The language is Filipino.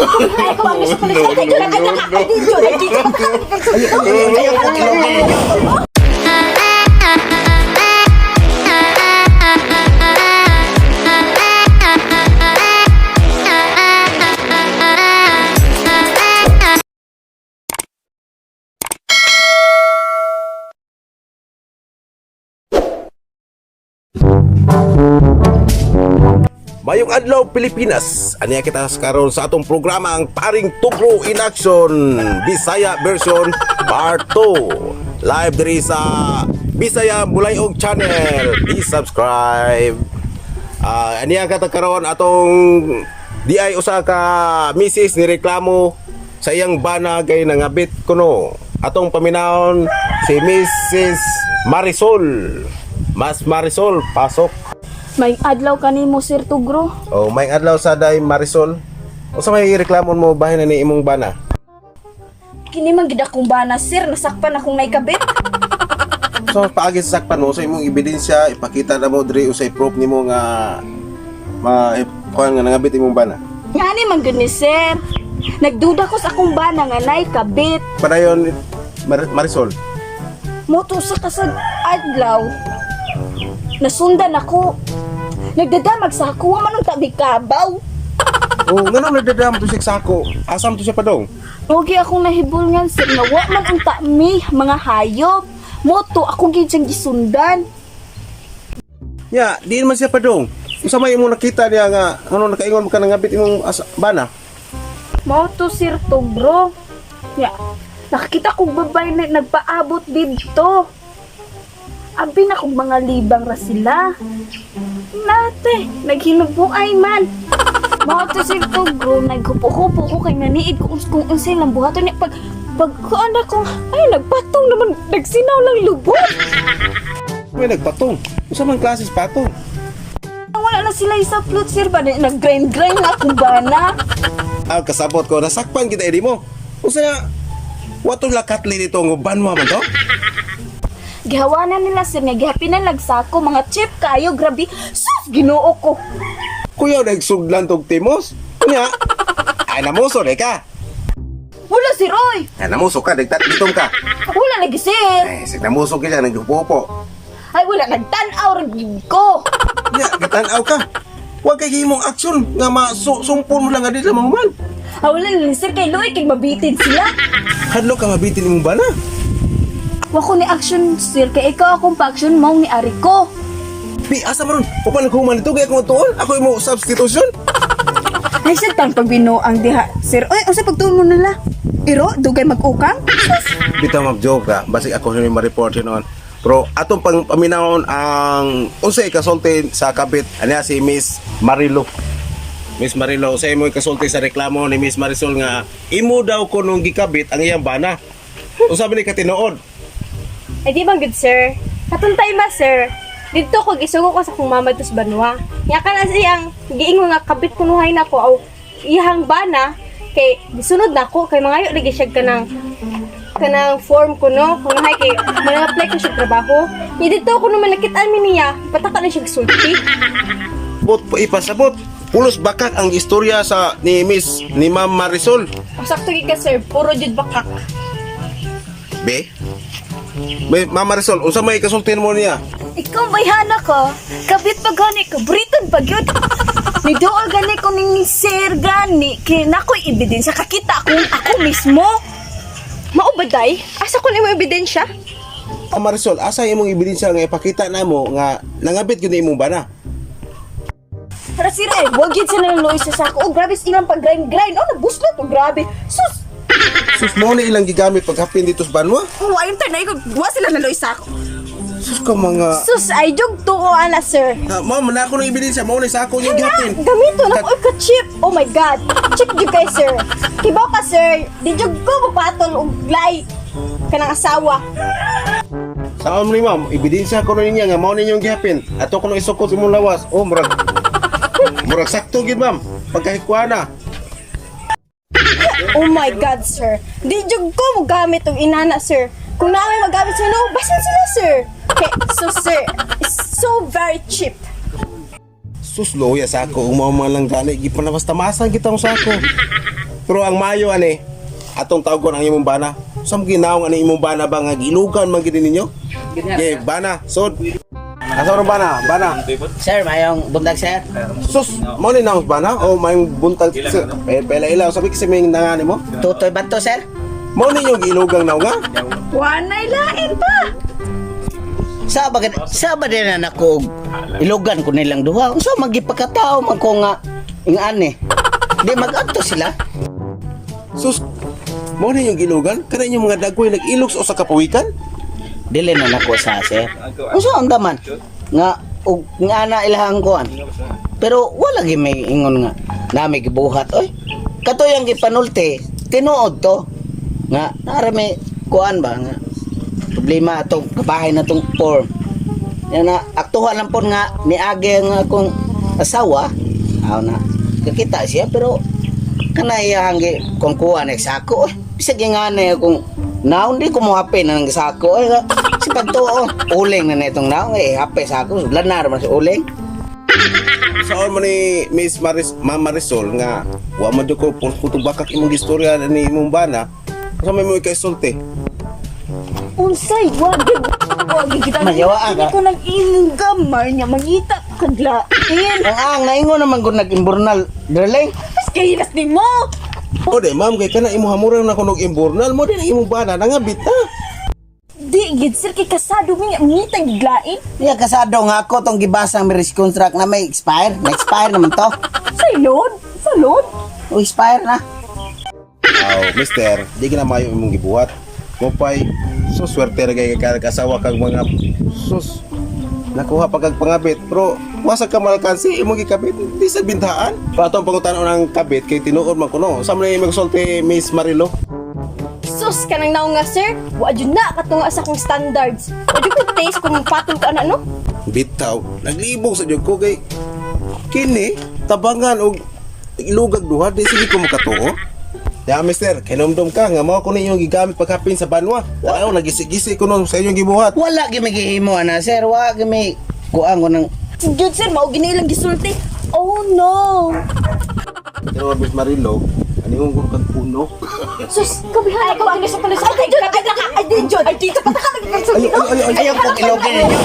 Ay, ko ang gusto ko nito. Ay, Mayong adlaw Pilipinas. Aniya kita karon sa atong programa ang Paring Tugro in Action Bisaya version part 2. Live diri sa Bisaya Bulayog Channel. Please subscribe. Aniya kita karon atong di ay usa ka misis ni reklamo sa iyang bana kay nangabit kuno. Atong paminahon si Mrs. Marisol. Mas Marisol, pasok. may adlaw kanimo Sir Tugro. Oh, may adlaw sa day Marisol. Unsa may reklamon mo bahin na ni imong bana? Kini man gid akong bana sir, nasakpan akong naikabit. So paagi sa sakpan mo sa imong ebidensya, ipakita na mo diri usay proof nimo nga kuan nga nangabit imong bana. Ngani man gud ni sir. Nagduda ko sa akong bana nga naikabit. Padayon Marisol. Moto sa kasag adlaw. Nasundan ako. Nagdadamag sa ako, wa man ang tabi kabaw. Oh, ngano nagdadam to siya sako? Asam to siya padong? Huwag akong nahibulngan sir na wa man ang tami, mga hayop. Moto ako gid siyang gisundan. Ya, di man siya padong. Unsa may imong nakita niya nga ano nakaingon ka nangabit imong bana? Moto Sir Tugro. Ya, nakita kong babay na nagpaabot dito. Abi na kong mga libang ra sila. Nate, naghinubuay man. Moto Sir Tugro, naghupo-hupo ko kay naniid kung unsay lang buhaton niya pagkuan ako. Ay, nagpatong naman, nagsinaw lang lubot. May nagpatong. Unsa man klase sa patong? Wala na sila sa flute sir ba? Nag-grind-grind na akong bana. Kasabot ko nasakpan kita edi mo. Unsa na watong lakatli dito nguban mo man to? Gihawanan nila sir nga gihapinan nagsako mga chip kayo grabe. Sus, Ginoo ko. Kuya nagsuglan tog timos. Nya. Ay namuso de ka. Wala si Roy. Ay namuso ka dagtat-itom ka. Wala lagi sir. Ay sig namuso ka diyan nagpupo. Ay wala nagtan-aw rin ko. Nya gatan-aw ka. Wa kay himong aksyon nga masumpon mo lang nga di sa mga man. Wala ni sir kay Loy kay mabitin sila. Hadlo ka mabitin imong bana. Wa ko ni action sir kay ikaw akong pa-action mo ni ari ko. Pi asa maron? Upan naghuman dito kay akong tuon. Ako imo substitution. Ay sir tang pagbinuang diha sir. Oy unsa pagtuon mo nila? Iro dugay mag-ukang? Bitaw mag-joke ka. Basig ako sa ma-report noon. Pero atong paminahon ang unsay kasulti sa kabit aniya si Miss Marilo. Miss Marilo, sa imo kasulti sa reklamo ni Miss Marisol nga imo daw kunong gikabit ang iyang bana. Unsa ba ni katinood? Ay di ba good sir? Katuntay ma sir. Dito ko gisugo ko sa kong mama to sa Banwa. Nya kana siyang giingon nga kabit kunuhay nako aw iyang bana kay gisunod nako kay mangayo lagi siya kanang form ko no kunuhay kay mag-apply ko siya trabaho. Nya dito ko naman nakitaan mi niya pataka na siya sulti. Bot po ipasabot. Pulos bakak ang istorya sa ni Ma'am Marisol. Ang sakto gi ka sir, puro jud bakak. Be? Ma'am Marisol, unsa may kasultihan mo niya? Ikaw bayhana ko. Kabit pa gani ka, briton pa gyud. Nidool gani ko ning sir gani kay nakoy ebidensya kakita ako mismo. Mao ba day? Asa ko nimo ebidensya? Ma'am Marisol, asa imong ebidensya nga ipakita namo nga nangabit gyud imong bana? Para sir wag yun sa naluloy sa sako. Oh, grabe silang pag-grind-grind. Oh, nabuslat. Oh, grabe. Sus! Sus mo ni ilang gigamit paghapin dito sa banwa? Oh, ayun tayo na ikot. Wa sila naluloy sa ako. Sus ka mga... Sus, ay jug to o ana, sir. Ma'am, na ako ng ebidensya. Mao ni sa ako yung gihapin. Gamito na ko ka-chip. Oh my God. Chip jug kay, sir. Kibaw ka, sir. Di jug ko mapatol og lay. Kanang asawa. Saan mo ni ma'am? Ebidensya ko na niya nga mao ninyong gihapin. Ato ko nang isukot imong lawas. Oh, murag sakto gid ma'am. Pagkahikuana. Oh my God, sir. Di jug ko mo gamit og inana, sir. Kung namin magamit sila, no, basin sila, sir. Okay, so, sir, it's so very cheap. Sus loya sa ako. Umama lang gani. Gipan na basta masan kita sa ako. Pero ang mayo ani, atong tawgon ang imong bana. Sam ginaong ani imong bana ba nga gilugan man gid ninyo? Okay, bana, sod. Asa ron bana? Bana. Sir, mayong bundag sir. Sus, mo ni naong bana o mayong buntag sir. Pela ilaw sabi kasi may nangani mo. Tutoy ba to sir? Mo ni yung gilugang naong nga. Wanay lain pa. Sa ba din na ako ilugan ko nilang duha. So magipagkatao man ko nga ingani. Di mag-adto sila. Sus, mo ni yung gilugan? Kana yung mga dagoy nag-ilogs o sa kapawikan? Dili na nako sa sir. Unsa ang daman nga ug nga na ilahang kuan. Pero wala gi may ingon nga nami gibuhat oy. Katoy ang gipanulti, tinuod to nga nara may kuan ba nga problema atong kabahay na tong form. Yan na aktuhan lang po nga niagi ang akong asawa. Aw na kakita siya pero kanay hanggi kung kuan eksako oy. Bisag nga na akong naon di ko mo hape na ng sako ay si pagtuo uling na netong naon eh hape sako lanar man sa uling. Saan man ni Miss Mama Marisol nga wa man ko putubakak imong istorya ni imong bana. Sa may mo kay sulti. Unsay, wag kita. Magyawaan ka. Hindi ko nang imong gamar niya mangita kaglain. Ang naingon naman ko nag-imburnal darling. Mas kahilas ni mo. O de ma'am kay kana imo hamuran na kunog imburnal mo din imong bana nangabit ta. Di gid sir kay kasado mi ngita giglain. Niya kasado nga ako tong gibasang marriage contract na may expire. Na-expire naman to. Salod, salod. O expire na. Aw, mister, di ka na mayo imong gibuhat. Mopay, so swerte ra kay kasawa kag mga sus. Nakuha pa kag pangabit, pero wasa ka malkansi imong gikabit di sa bintahan. Patong pangutan-on ang kabit kay tinuod man kuno. Sa man magsulti Miss Marilo. Sus ka nang naong nga sir. Wa jud na katunga sa akong standards. Wa jud ko taste kung patol ka na no. Bitaw, naglibog sa jud ko kay kini tabangan og ilugag duha di sige ko makatuo. Ya mister, kinumdum ka nga mao ko ninyo gigamit pagkapin sa banwa. Ayaw nagisi-gisi ko nun sa inyong gibuhat. Wala gyud may gihimo ana sir. Wa gyud may kuan ko nang Jud sir mao gini lang gisulti. Oh no. Pero Miss Marilo, ano yung kag puno? Sus, kabihan ko ang sa tulis. Ay, dito pa ta ka. Ay, ayaw ko ilogin ninyo.